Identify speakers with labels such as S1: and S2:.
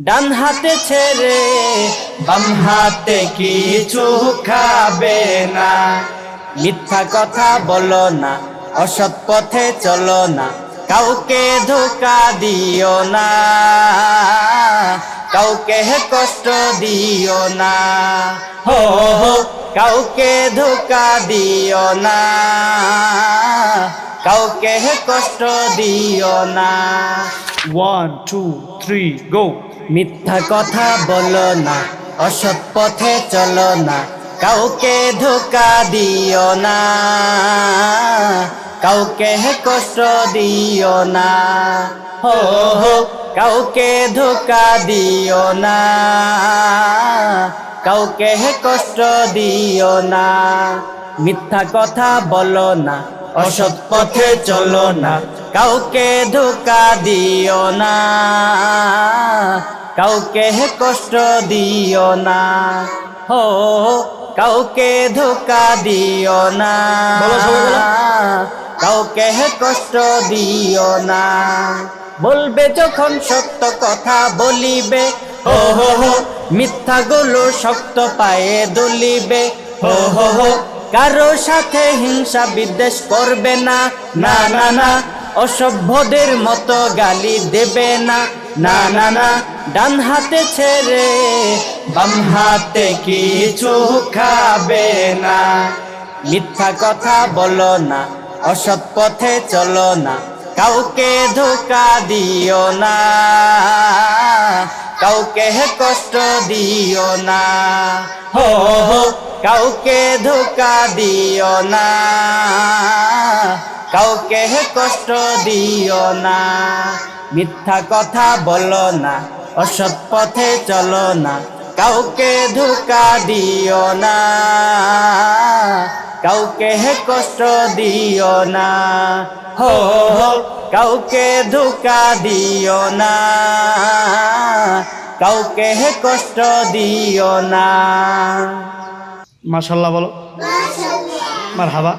S1: ডান হাতে ছেড়ে বাম হাতে কিছু খাবে না। মিথ্যা কথা বলো না, অসৎ পথে চলো না, কাউকে ধোঁকা দিও না, কাউকে কষ্ট দিও না, হো হো কাউকে ধোঁকা দিও না, কাউকে কষ্ট দিও না।
S2: 1 2 3 গো।
S1: মিথ্যা কথা বলো না, অসৎ পথে চলো না, কাউকে ধোঁকা দিও না, কাউকে কষ্ট দিও না, হো হো কাউকে ধোঁকা দিও না, কাউকে কষ্ট দিও না। মিথ্যা কথা বলো না, অসৎ পথে চলো না, কাউকে ধোঁকা দিও না, কাউকে কষ্ট দিও না, হো কাউকে ধোঁকা দিও না,
S2: বলো সবাই বলো।
S1: কাউকে কষ্ট দিও না। বলবে যখন সত্য কথা বলিবে, হো হো হো মিথ্যাগুলো শক্ত পায়ে দুলিবে, হো হো হো কারো সাথে হিংসা বিদ্বেষ করবে না, না না না অসভ্যদের মতো গালি দেবে না, না না না ডান হাতে ছেড়ে বাম হাতে কিছু খাবে না। মিথ্যা কথা বলো না, অসৎ পথে চলো না, কাউকে ধোঁকা দিও না, কাউকে কষ্ট দিও না, হো হো কাউকে ধোঁকা দিও না, কাউকে কষ্ট দিও না। মিথ্যা কথা বলো না, অসৎ পথে চলো না, কাউকে ধোঁকা দিও না, কাউকে কষ্ট দিও না, হো হো কাউকে ধোঁকা দিও না, কাউকে কষ্ট দিও না।
S2: মাশাআল্লাহ বলো। মারহাবা।